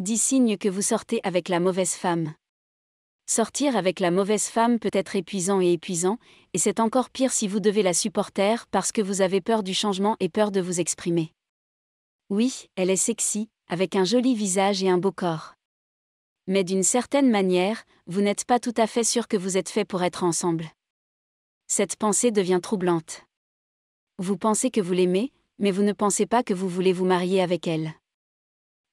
10 signes que vous sortez avec la mauvaise femme. Sortir avec la mauvaise femme peut être épuisant, et c'est encore pire si vous devez la supporter parce que vous avez peur du changement et peur de vous exprimer. Oui, elle est sexy, avec un joli visage et un beau corps. Mais d'une certaine manière, vous n'êtes pas tout à fait sûr que vous êtes fait pour être ensemble. Cette pensée devient troublante. Vous pensez que vous l'aimez, mais vous ne pensez pas que vous voulez vous marier avec elle.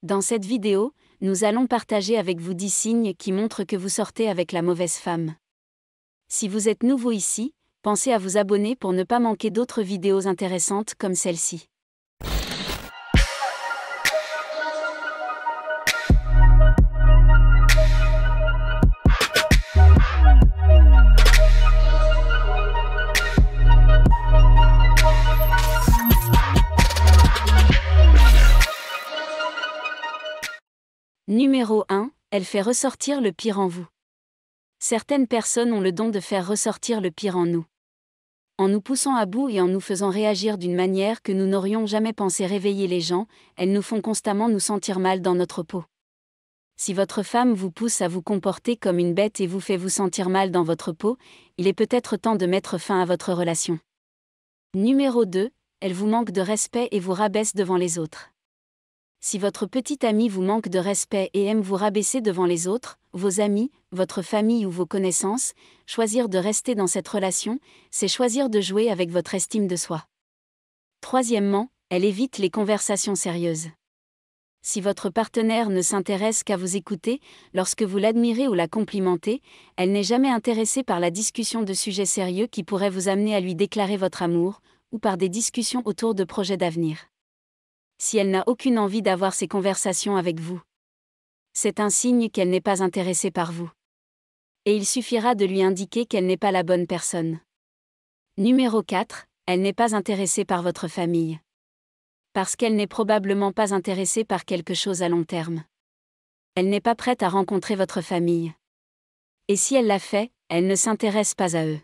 Dans cette vidéo, nous allons partager avec vous 10 signes qui montrent que vous sortez avec la mauvaise femme. Si vous êtes nouveau ici, pensez à vous abonner pour ne pas manquer d'autres vidéos intéressantes comme celle-ci. Numéro 1, elle fait ressortir le pire en vous. Certaines personnes ont le don de faire ressortir le pire en nous. En nous poussant à bout et en nous faisant réagir d'une manière que nous n'aurions jamais pensé réveiller les gens, elles nous font constamment nous sentir mal dans notre peau. Si votre femme vous pousse à vous comporter comme une bête et vous fait vous sentir mal dans votre peau, il est peut-être temps de mettre fin à votre relation. Numéro 2, elle vous manque de respect et vous rabaisse devant les autres. Si votre petite amie vous manque de respect et aime vous rabaisser devant les autres, vos amis, votre famille ou vos connaissances, choisir de rester dans cette relation, c'est choisir de jouer avec votre estime de soi. Troisièmement, elle évite les conversations sérieuses. Si votre partenaire ne s'intéresse qu'à vous écouter, lorsque vous l'admirez ou la complimentez, elle n'est jamais intéressée par la discussion de sujets sérieux qui pourraient vous amener à lui déclarer votre amour, ou par des discussions autour de projets d'avenir. Si elle n'a aucune envie d'avoir ces conversations avec vous, c'est un signe qu'elle n'est pas intéressée par vous. Et il suffira de lui indiquer qu'elle n'est pas la bonne personne. Numéro 4, elle n'est pas intéressée par votre famille. Parce qu'elle n'est probablement pas intéressée par quelque chose à long terme. Elle n'est pas prête à rencontrer votre famille. Et si elle l'a fait, elle ne s'intéresse pas à eux.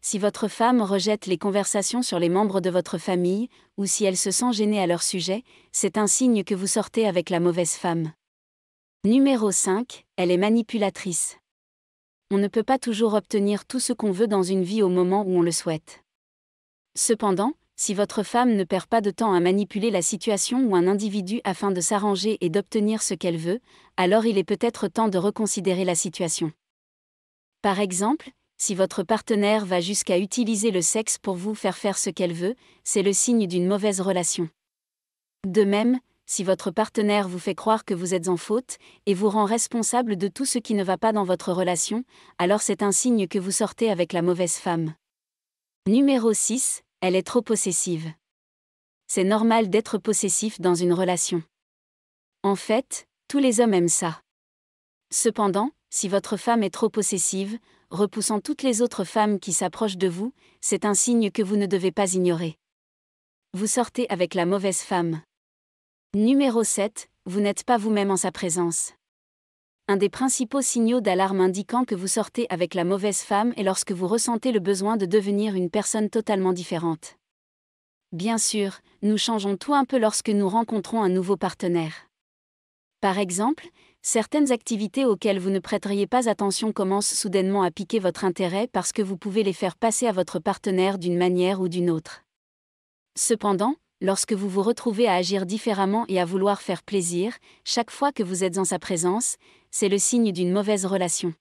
Si votre femme rejette les conversations sur les membres de votre famille, ou si elle se sent gênée à leur sujet, c'est un signe que vous sortez avec la mauvaise femme. Numéro 5, elle est manipulatrice. On ne peut pas toujours obtenir tout ce qu'on veut dans une vie au moment où on le souhaite. Cependant, si votre femme ne perd pas de temps à manipuler la situation ou un individu afin de s'arranger et d'obtenir ce qu'elle veut, alors il est peut-être temps de reconsidérer la situation. Par exemple, si votre partenaire va jusqu'à utiliser le sexe pour vous faire faire ce qu'elle veut, c'est le signe d'une mauvaise relation. De même, si votre partenaire vous fait croire que vous êtes en faute, et vous rend responsable de tout ce qui ne va pas dans votre relation, alors c'est un signe que vous sortez avec la mauvaise femme. Numéro 6, elle est trop possessive. C'est normal d'être possessif dans une relation. En fait, tous les hommes aiment ça. Cependant, si votre femme est trop possessive, repoussant toutes les autres femmes qui s'approchent de vous, c'est un signe que vous ne devez pas ignorer. Vous sortez avec la mauvaise femme. Numéro 7, vous n'êtes pas vous-même en sa présence. Un des principaux signaux d'alarme indiquant que vous sortez avec la mauvaise femme est lorsque vous ressentez le besoin de devenir une personne totalement différente. Bien sûr, nous changeons tout un peu lorsque nous rencontrons un nouveau partenaire. Par exemple, certaines activités auxquelles vous ne prêteriez pas attention commencent soudainement à piquer votre intérêt parce que vous pouvez les faire passer à votre partenaire d'une manière ou d'une autre. Cependant, lorsque vous vous retrouvez à agir différemment et à vouloir faire plaisir, chaque fois que vous êtes en sa présence, c'est le signe d'une mauvaise relation.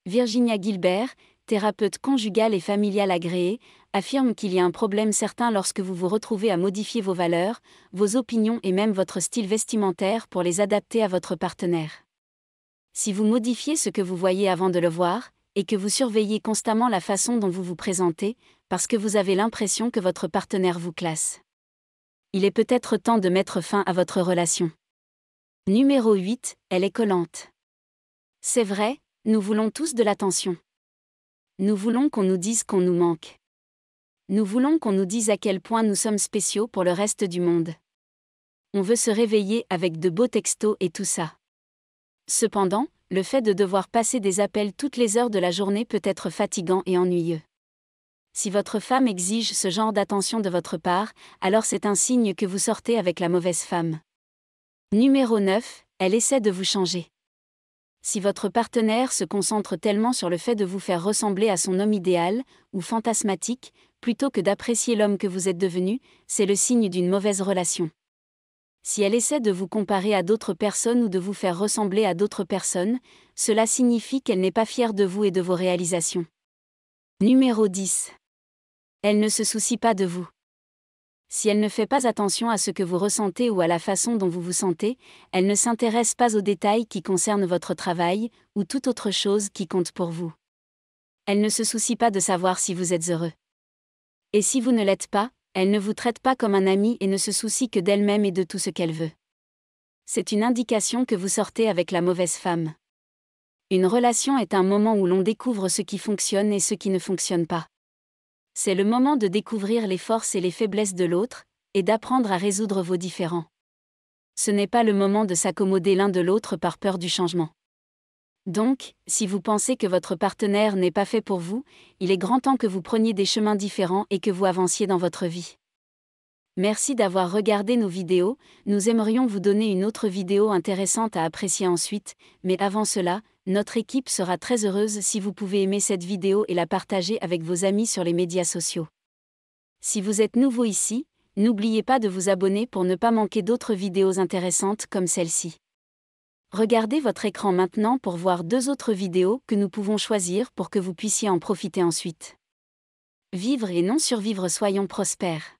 Virginia Gilbert, thérapeute conjugale et familiale agréée, affirme qu'il y a un problème certain lorsque vous vous retrouvez à modifier vos valeurs, vos opinions et même votre style vestimentaire pour les adapter à votre partenaire. Si vous modifiez ce que vous voyez avant de le voir, et que vous surveillez constamment la façon dont vous vous présentez, parce que vous avez l'impression que votre partenaire vous classe. Il est peut-être temps de mettre fin à votre relation. Numéro 8, elle est collante. C'est vrai, nous voulons tous de l'attention. Nous voulons qu'on nous dise qu'on nous manque. Nous voulons qu'on nous dise à quel point nous sommes spéciaux pour le reste du monde. On veut se réveiller avec de beaux textos et tout ça. Cependant, le fait de devoir passer des appels toutes les heures de la journée peut être fatigant et ennuyeux. Si votre femme exige ce genre d'attention de votre part, alors c'est un signe que vous sortez avec la mauvaise femme. Numéro 9, Elle essaie de vous changer. Si votre partenaire se concentre tellement sur le fait de vous faire ressembler à son homme idéal, ou fantasmatique, plutôt que d'apprécier l'homme que vous êtes devenu, c'est le signe d'une mauvaise relation. Si elle essaie de vous comparer à d'autres personnes ou de vous faire ressembler à d'autres personnes, cela signifie qu'elle n'est pas fière de vous et de vos réalisations. Numéro 10. Elle ne se soucie pas de vous. Si elle ne fait pas attention à ce que vous ressentez ou à la façon dont vous vous sentez, elle ne s'intéresse pas aux détails qui concernent votre travail, ou toute autre chose qui compte pour vous. Elle ne se soucie pas de savoir si vous êtes heureux. Et si vous ne l'êtes pas, elle ne vous traite pas comme un ami et ne se soucie que d'elle-même et de tout ce qu'elle veut. C'est une indication que vous sortez avec la mauvaise femme. Une relation est un moment où l'on découvre ce qui fonctionne et ce qui ne fonctionne pas. C'est le moment de découvrir les forces et les faiblesses de l'autre, et d'apprendre à résoudre vos différends. Ce n'est pas le moment de s'accommoder l'un de l'autre par peur du changement. Donc, si vous pensez que votre partenaire n'est pas fait pour vous, il est grand temps que vous preniez des chemins différents et que vous avanciez dans votre vie. Merci d'avoir regardé nos vidéos, nous aimerions vous donner une autre vidéo intéressante à apprécier ensuite, mais avant cela, notre équipe sera très heureuse si vous pouvez aimer cette vidéo et la partager avec vos amis sur les médias sociaux. Si vous êtes nouveau ici, n'oubliez pas de vous abonner pour ne pas manquer d'autres vidéos intéressantes comme celle-ci. Regardez votre écran maintenant pour voir 2 autres vidéos que nous pouvons choisir pour que vous puissiez en profiter ensuite. Vivre et non survivre, soyons prospères.